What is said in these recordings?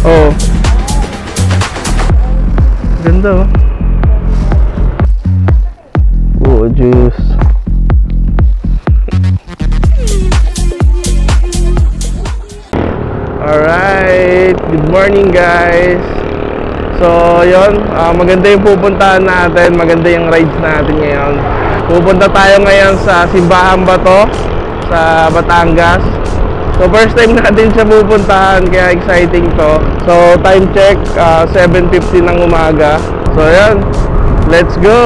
Oh. Ganda oh. Oh, juice. Alright, good morning guys. So yun, maganda yung pupuntahan natin, maganda yung rides natin ngayon. Pupunta tayo ngayon sa Simbahang Bato sa Batangas. So first time natin siya pupuntahan, kaya exciting to. So time check, 7:50 ng umaga. So yun, let's go!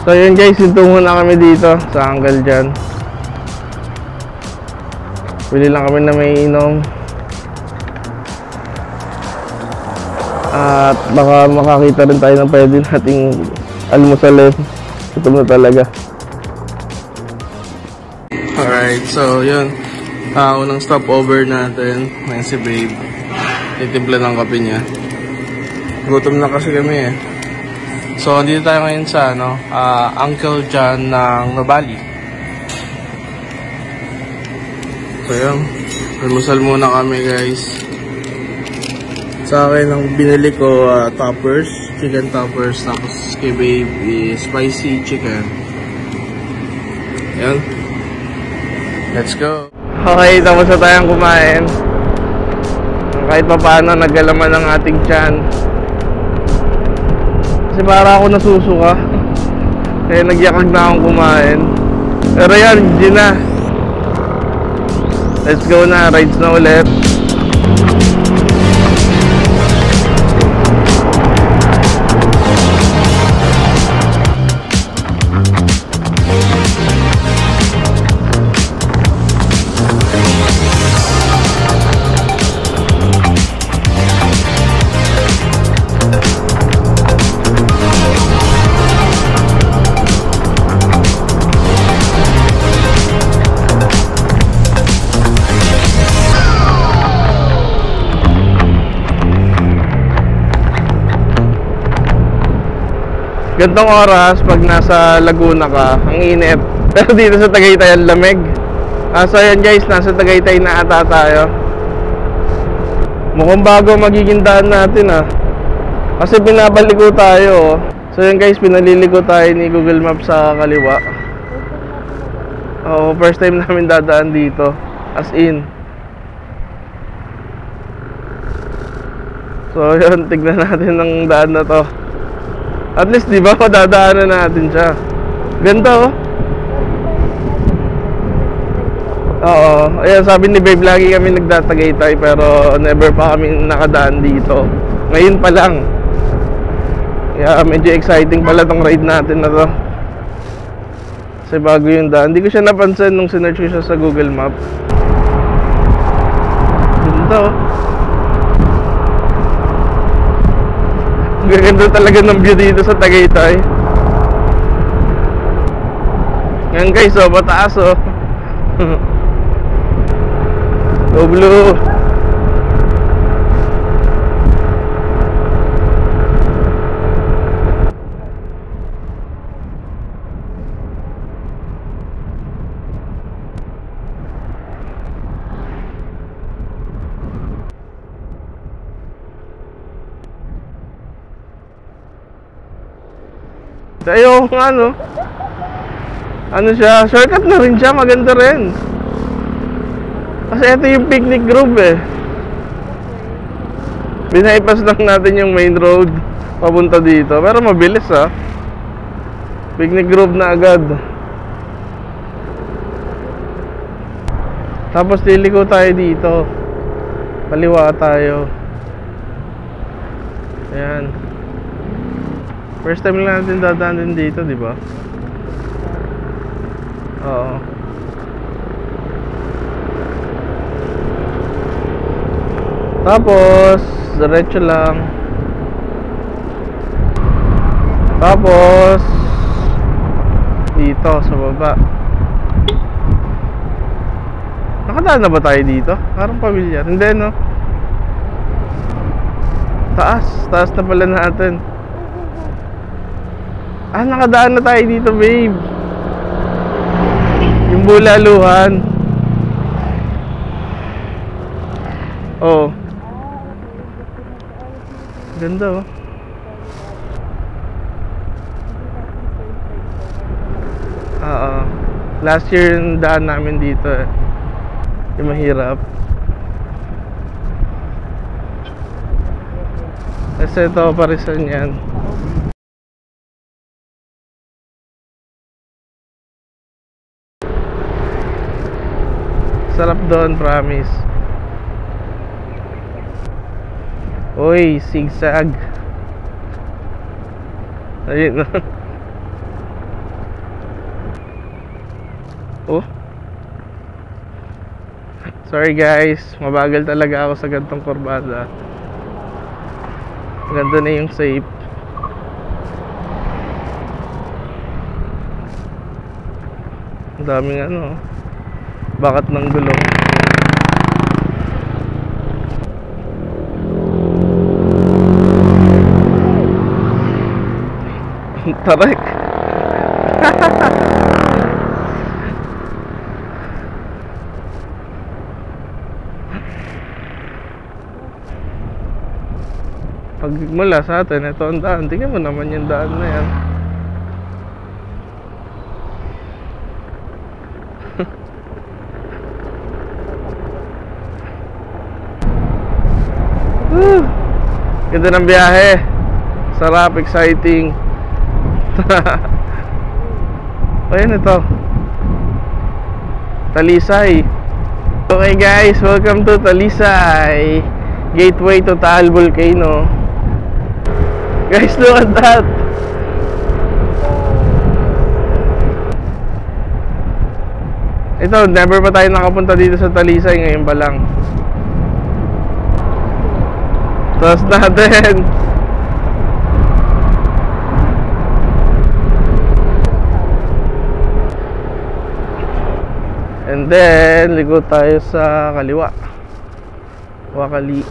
So yun guys, tungo na kami dito sa Uncle John. Bili lang kami na may inom. At baka makakita rin tayo ng pwede nating almusalin. Gutom na talaga. Alright, so yun, unang stopover natin. Ngayon si Babe, titimpla ng kape niya. Gutom na kasi kami eh. So, andito tayo ngayon sa Uncle John ng Nubali. So, yun. Almusal muna kami, guys. Sa akin, ang binili ko, toppers. Chicken toppers. Tapos, kay Babe is spicy chicken. Yan. Let's go. Okay, tapos na tayong kumain. Kahit pa paano, naggalaman ng ating tiyan. Kasi para ako nasusuka. Kaya nagyakag na akong kumain. Pero yan, G na. Let's go na, rides na ulit. Gantong oras pag nasa Laguna ka, ang init. Pero dito sa Tagaytay ang lamig. So yan guys, nasa Tagaytay na ata tayo. Mukhang bago magiging daan natin kasi pinabaliko tayo. So yan guys, pinaliliko tayo ni Google Maps sa kaliwa. First time namin dadaan dito, as in. So yun, tignan natin ang daan na to. At least, di ba, madadaanan natin siya. Ganda, oh. Oo. Ayan, sabi ni Babe, lagi kami nagtatagaytay, pero never pa kami nakadaan dito. Ngayon pa lang. Kaya medyo exciting pala tong ride natin na to. Kasi bago yung daan. Hindi ko siya napansin nung sinearch ko siya sa Google Map. Ganda, oh. Gaganda talaga ng view dito sa Tagaytay. Ngayon guys, mataas oh. Go blue. Ayun, ano siya, shortcut na rin siya, maganda rin. Kasi ito yung picnic grove eh. Binaypas lang natin yung main road papunta dito, pero mabilis Picnic group na agad. Tapos liliko tayo dito. Kaliwa tayo. Ayan. First time lang natin dadaan din dito, di ba? Oo. Tapos diretso lang. Tapos dito sa baba. Nakadaan na ba tayo dito? Parang pamilyar. Hindi, no? Taas na pala natin. Nakadaan na tayo dito, babe. Yung bulaluhan. Oh. Ganda, oh. Last year yung daan namin dito eh. Yung mahirap. Kasi ito, parisan yan. Sarap doon, promise. Uy, zigzag. Ayun. Oh. Sorry guys, mabagal talaga ako sa gantong kurbada. Ganda na yung safe. Ang daming ano, bakat ng gulong. Tarik. Pag mula sa atin, ito ang daan. Tingnan mo naman yung daan na yan. Ganda ng biyahe. Sarap, exciting. Ayan ito, Talisay. Okay guys, welcome to Talisay, gateway to Taal Volcano. Guys, look at that. Ito, never pa tayo nakapunta dito sa Talisay. Ngayon pa lang. Tapos natin. And then, ligo tayo sa kaliwa. Wakali.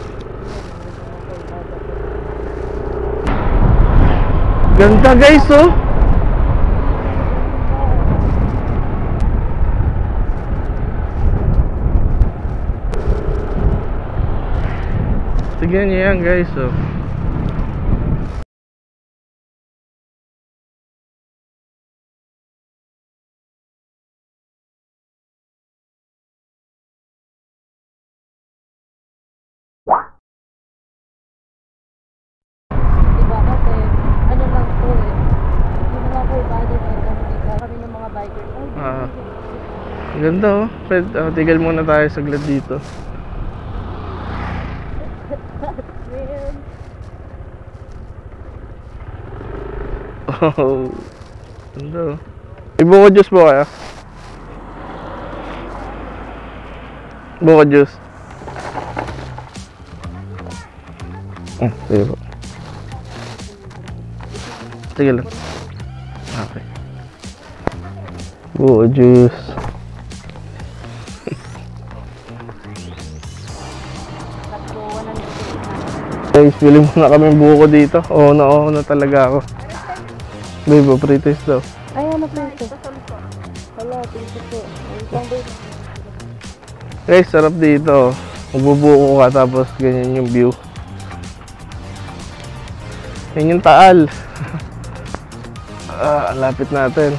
Ganda guys, oh. Tignan niyo yan guys, oh. Ganda, oh. Tigil muna tayo saglit dito. Oh, ganda, oh. Ibuko juice po kaya? Buko juice. Sige po. Sige lang. Okay. Buko juice. Guys, bili muna kami buko dito. Oo na talaga ako. Babe, pre-taste daw. Ay, ano pre-taste? Wala, thank you po. Guys, sarap dito. Magbubuko ka tapos ganyan yung view. Yan yung Taal. Lapit natin.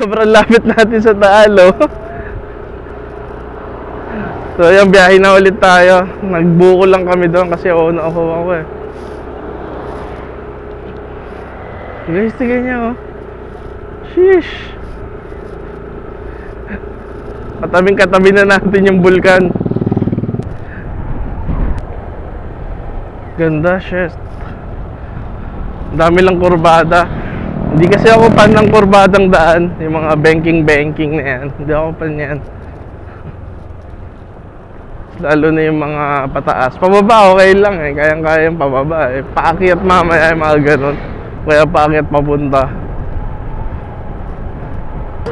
Sobrang lapit natin sa Taal, oh. So yan, biyahe na ulit tayo. Nagbuko lang kami doon kasi ako eh. Guys, tignan nyo, oh. Sheesh. Katabing katabi na natin yung bulkan. Ganda, shit. Dami lang kurbada. Hindi kasi ako fan ng kurbadang daan. Yung mga banking na yan. Hindi ako fan yan. Lalo na yung mga pataas. Pababa okay lang eh. Kayang-kaya yung pababa eh. Paakyat mamaya yung mga ganun. Kaya paakyat papunta.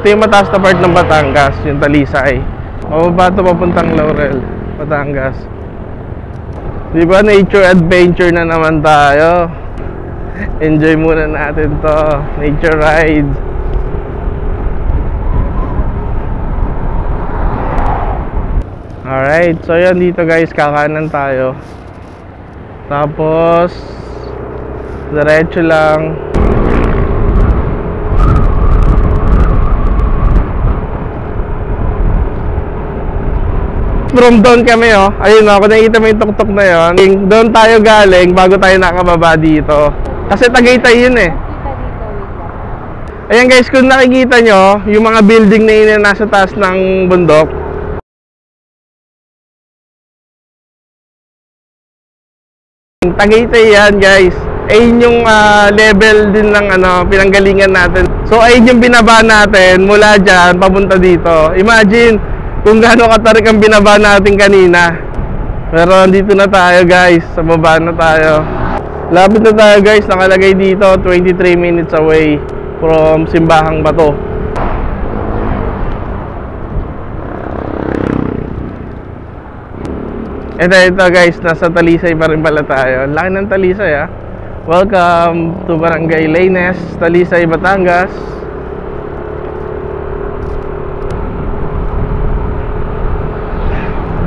Ito yung mataas na part ng Batangas. Yung Talisay. Pababa ito papuntang Laurel, Batangas. Diba nature adventure na naman tayo. Enjoy muna natin to. Nature ride. Alright, so yan dito guys, kakanan tayo. Tapos diretso lang. From doon kami, oh. Ayun, oh, kung nakikita mo yung tuktok na yon, doon tayo galing bago tayo nakababa dito. Kasi Tagaytay yun eh. Ayan guys, kung nakikita nyo, yung mga building na yun na nasa taas ng bundok, Tagaytay yan guys. Ayun yung level din ng pinanggalingan natin. So ayun yung binaba natin mula dyan papunta dito. Imagine kung gaano katarik ang binaba natin kanina. Pero andito na tayo guys, sa baba na tayo. Lapit na tayo guys, nakalagay dito 23 minutes away from Simbahang Bato. Ito guys, nasa Talisay pa rin pala tayo. Laki ng Talisay ah. Welcome to Barangay Laines, Talisay, Batangas.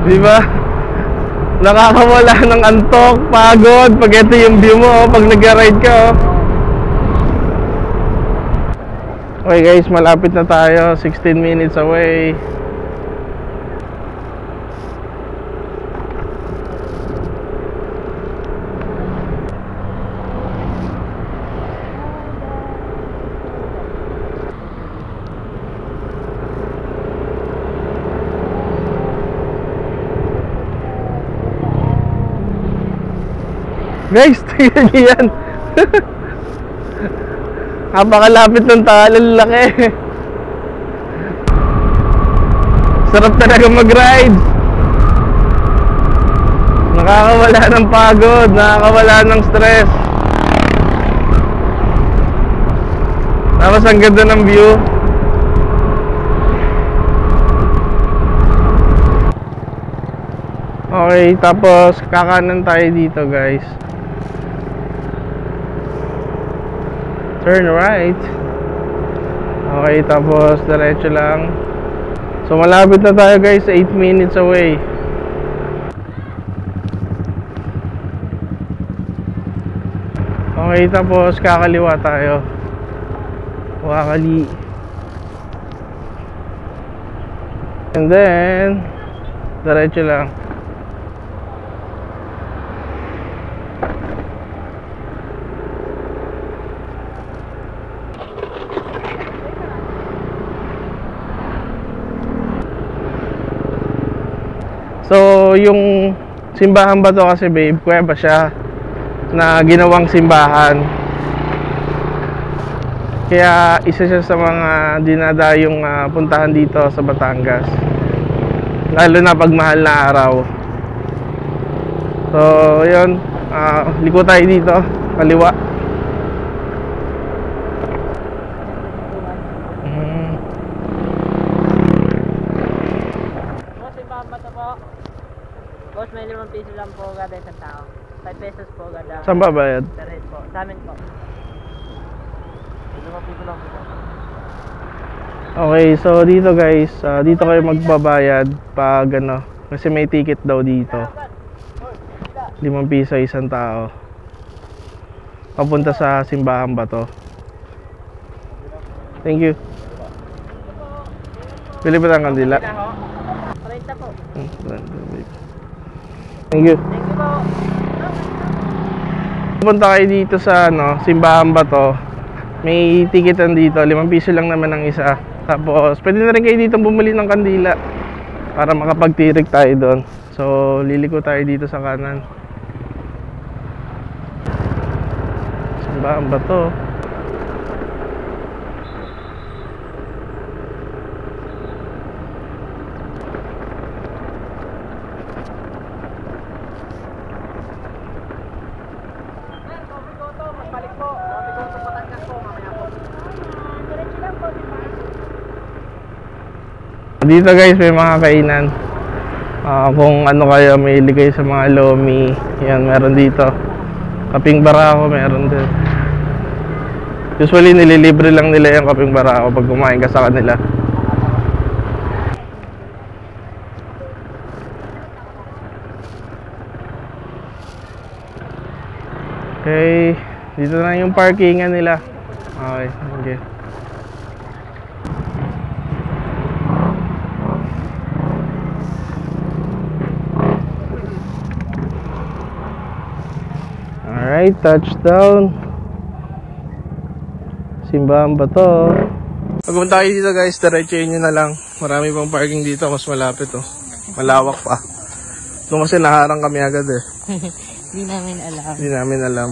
Diba? Nakakawala ng antok, pagod pag ito yung view mo, pag nag-ride ka. Okay guys, malapit na tayo, 16 minutes away. Guys, tingnan nyo yan. Napakalapit ng Taal, laki. Sarap talaga mag-ride. Nakakawala ng pagod, nakakawala ng stress. Tapos ang ganda ng view. Okay, tapos kakanan tayo dito guys. Turn right. Okay, tapos diretso lang. So malapit na tayo guys, 8 minutes away. Okay, tapos kakaliwa tayo. Wakali. And then diretso lang. So, yung Simbahang Bato kasi babe, kuweba siya na ginawang simbahan. Kaya isa siya sa mga dinadayong puntahan dito sa Batangas. Lalo na pag mahal na araw. So, yun. Liko tayo dito, kaliwa. Boss, may 5 piso lang po kada isang tao. 5 pesos po kada. Saan ba bayad? Sa red po. Sa amin po. 5 piso lang po. Okay, so dito guys, dito kayo magbabayad pag kasi may ticket daw dito. 5 piso isang tao. Papunta sa Simbahang Bato. Thank you. Bili pa tayong kandila. 30 po. Thank you. Thank you po. Pupunta kayo dito sa Simbahan Bato. May tikitan dito, 5 piso lang naman ang isa. Tapos pwede na rin kayo dito bumili ng kandila para makapagtirik tayo doon. So liliko tayo dito sa kanan. Simbahan Bato. Dito guys may mga kainan. Kung ano kayo, may kayo sa mga lomi, yan meron dito. Kaping barako meron din. Usually nililibre lang nila yung kaping barako pag kumain ka sa kanila. Okay, dito na yung parkingan nila. Okay, okay. Alright, touchdown. Simbahan Bato. Pag pumunta kayo dito guys, diretsuhin nyo na lang. Marami pang parking dito, mas malapit oh. Malawak pa. Doon kasi naharang kami agad eh. Hindi namin alam. Hindi namin alam.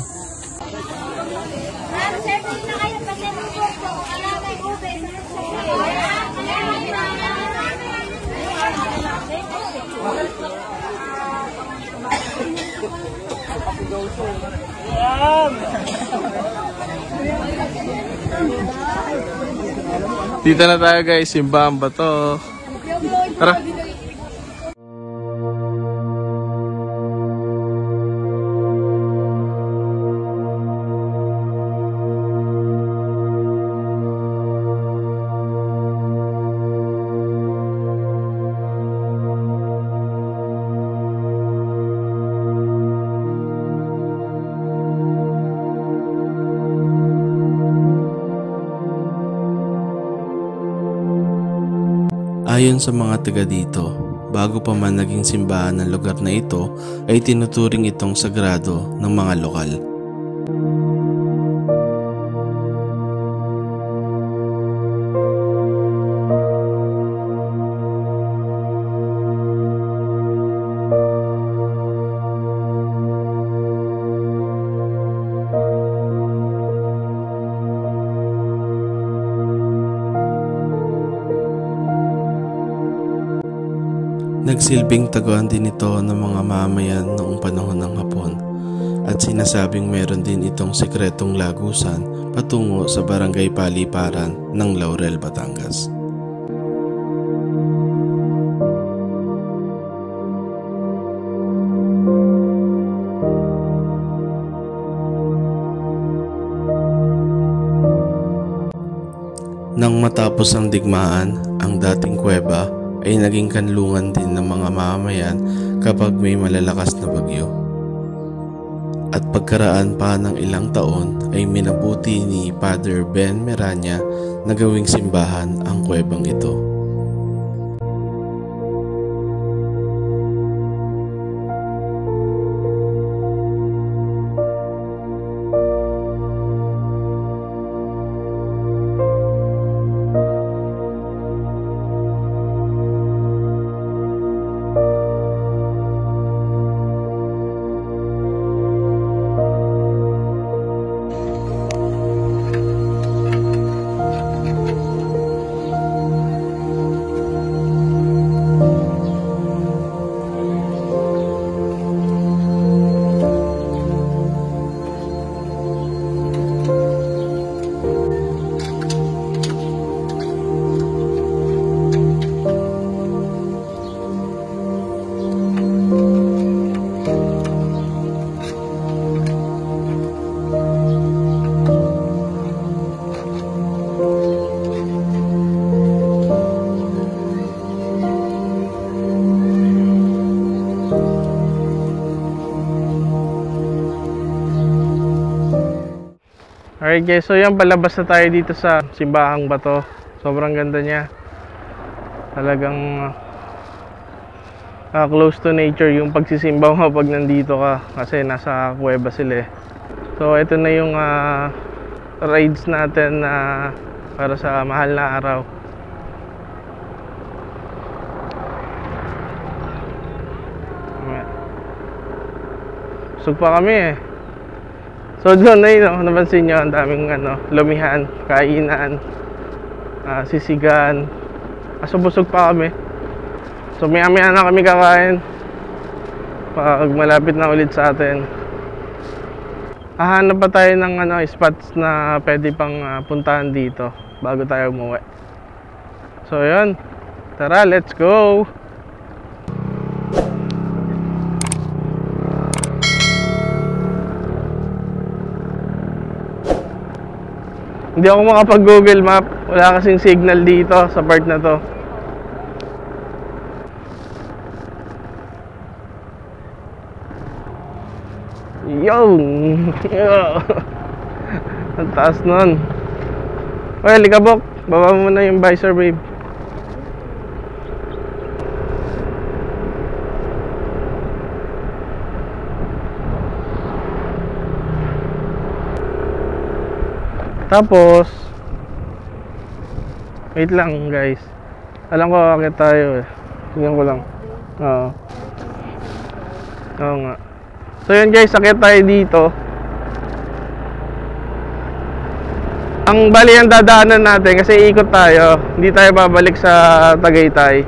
Dito na tayo guys, Simbahan Bato. Tara. Ayon sa mga taga dito, bago pa man naging simbahan ng lugar na ito ay tinuturing itong sagrado ng mga lokal. Nagsilbing taguan din ito ng mga mamayan noong panahon ng Hapon at sinasabing meron din itong sekretong lagusan patungo sa barangay Paliparan ng Laurel, Batangas. Nang matapos ang digmaan, ang dating kuweba ay naging kanlungan din ng mga mamamayan kapag may malalakas na bagyo. At pagkaraan pa ng ilang taon ay minabuti ni Father Ben Meranya na gawing simbahan ang kuwebang ito. Alright guys, so yan, palabas na tayo dito sa Simbahang Bato. Sobrang ganda niya. Talagang close to nature yung pagsisimba mo pag nandito ka kasi nasa kuweba sila eh. So ito na yung rides natin na para sa mahal na araw. Busog pa kami eh. So doon na yun, napansin nyo, ang daming lumihan, kainan, sisigan. Kaso busog pa kami. So maya-maya na kami kakain pag malapit na ulit sa atin. Hahanap pa tayo ng spots na pwede pang puntahan dito bago tayo umuwi. So yun, tara, let's go! Hindi ako makapag-Google Map. Wala kasing signal dito sa part na to. Yun! Ang taas nun. Well, likabok. Baba mo na yung visor, babe. Tapos wait lang guys, alam ko akit tayo eh. Tingnan ko lang. Oo nga. So yun guys, akit tayo dito. Ang bali ang dadaanan natin kasi ikot tayo, hindi tayo babalik sa Tagaytay.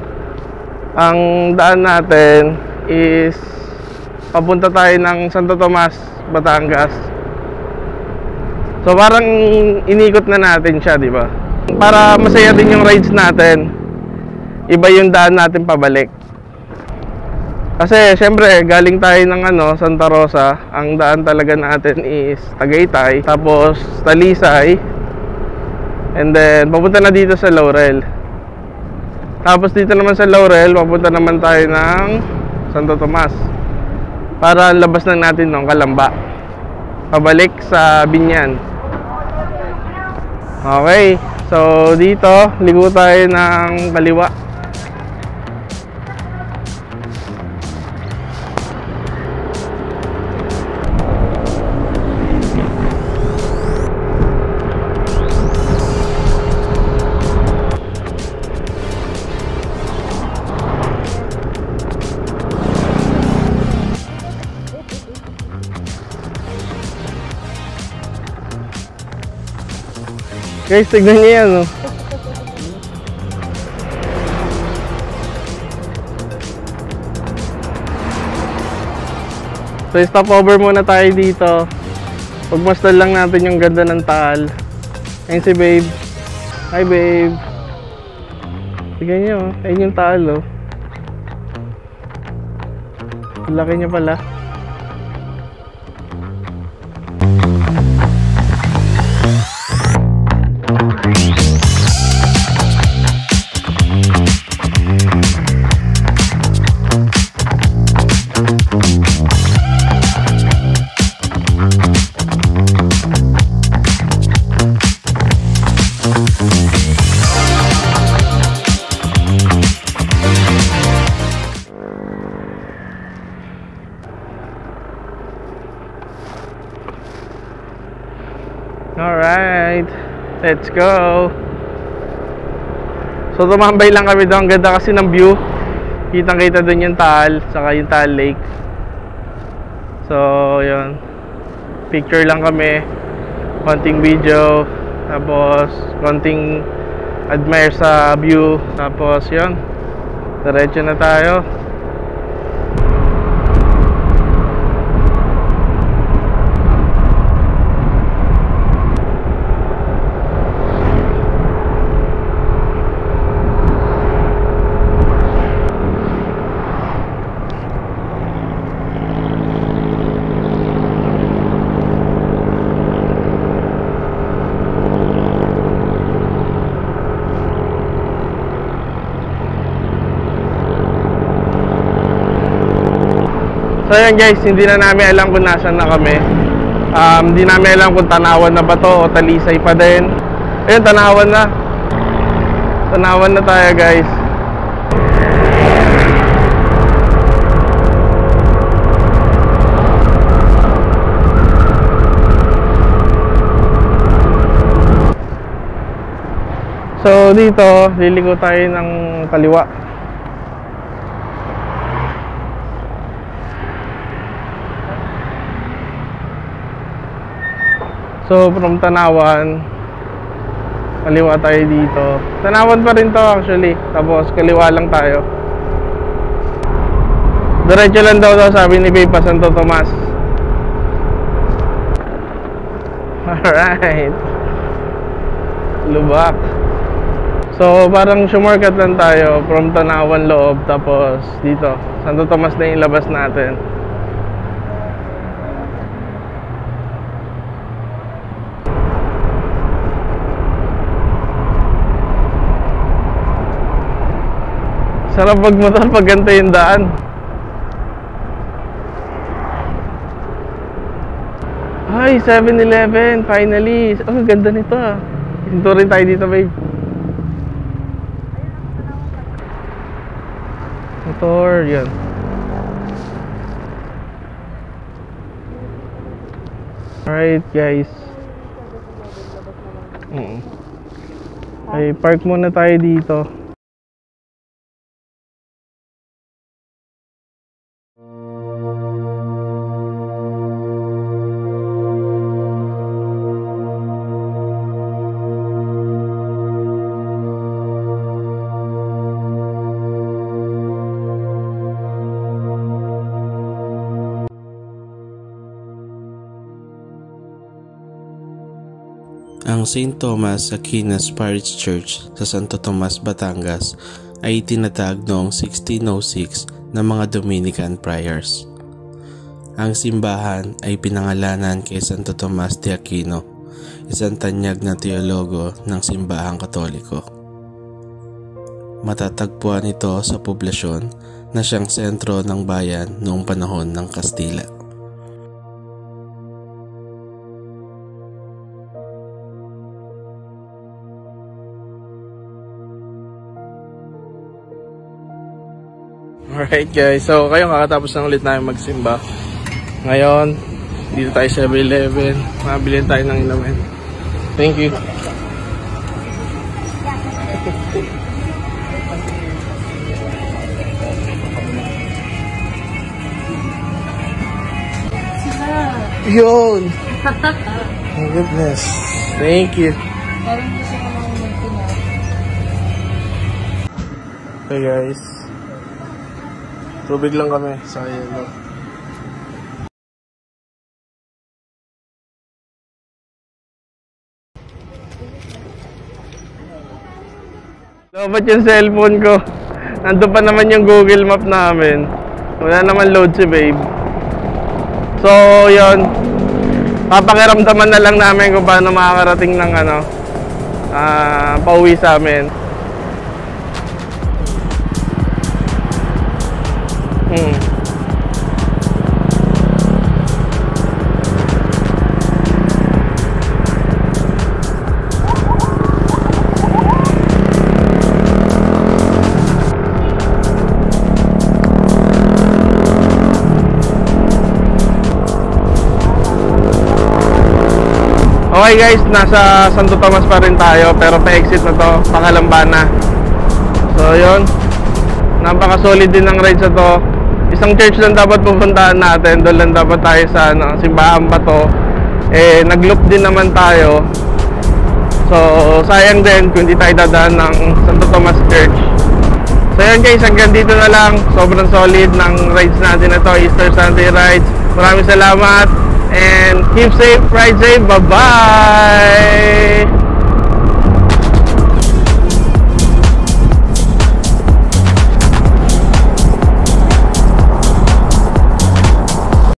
Ang daan natin is papunta tayo ng Santo Tomas, Batangas. So parang inikot na natin siya, di ba? Para masaya din yung rides natin. Iba yung daan natin pabalik. Kasi syempre galing tayo ng Santa Rosa. Ang daan talaga natin is Tagaytay, tapos Talisay, and then papunta na dito sa Laurel. Tapos dito naman sa Laurel, papunta naman tayo ng Santo Tomas. Para labas na natin ng Calamba, pabalik sa Binyan. Okay, so dito, ligo tayo ng kaliwa. Guys, tignan niyo yan, oh. So, stop over muna tayo dito. Pagmasdan lang natin yung ganda ng Taal. Ayun si babe. Hi, babe. Tignan niyo, oh. Ayun yung Taal, oh. Laki niya pala. Alright, let's go. So tumambay lang kami doon. Ang ganda kasi ng view. Kitang kita doon yung Taal, saka yung Taal Lake. So yun, picture lang kami, konting video, tapos konting admire sa view. Tapos yun, diretso na tayo. So yun guys, hindi na namin alam kung nasan na kami. Hindi namin alam kung Tanawan na ba to o Talisay pa din. Ayun, Tanawan na. Tanawan na tayo guys. So dito, liliko tayo ng kaliwa. So from Tanawan, kaliwa tayo dito. Tanawan pa rin to actually. Tapos kaliwa lang tayo. Diretso lang daw sabi ni Babe pa Santo Tomas. Alright. Lubak. So parang shortcut lang tayo from Tanawan loob. Tapos dito, Santo Tomas na yung labas natin. Sarap magmotor pag ganito yung daan. Ay, 7-Eleven, finally. Oh, ganda nito ah. Hinto rin tayo dito, babe. Motor, yan. Alright, guys. Ay, park muna tayo dito. Ang St. Thomas Aquinas Parish Church sa Santo Tomas, Batangas ay itinatag noong 1606 ng mga Dominican Friars. Ang simbahan ay pinangalanan kay Santo Tomas de Aquino, isang tanyag na teologo ng simbahang Katoliko. Matatagpuan ito sa poblasyon na siyang sentro ng bayan noong panahon ng Kastila. Alright guys, so kayo kakatapos na ulit namin magsimba. Ngayon, dito tayo sa 7-Eleven. Mabilin tayo ng inumin. Thank you. Yun! My goodness. Thank you. Hey guys. Tubig lang kami sa yelo. Dapat yung cellphone ko. Nandun pa naman yung Google Map namin. Wala naman load si Babe. So, yun. Papakiramdaman na lang namin kung paano makakarating ng pauwi sa amin. Okay guys, nasa Santo Tomas pa rin tayo pero pa-exit na to, Pangalambana. So yun, napaka-solid din ng rides na to. Isang church lang dapat pupuntahan natin, doon lang dapat tayo sa simbahan pa to. Eh, nag-loop din naman tayo. So, sayang din kung hindi tayo dadaan ng Santo Tomas Church. So yun guys, hanggang dito na lang. Sobrang solid ng rides natin na to, Easter Sunday rides. Maraming salamat and keep safe, ride safe, bye-bye!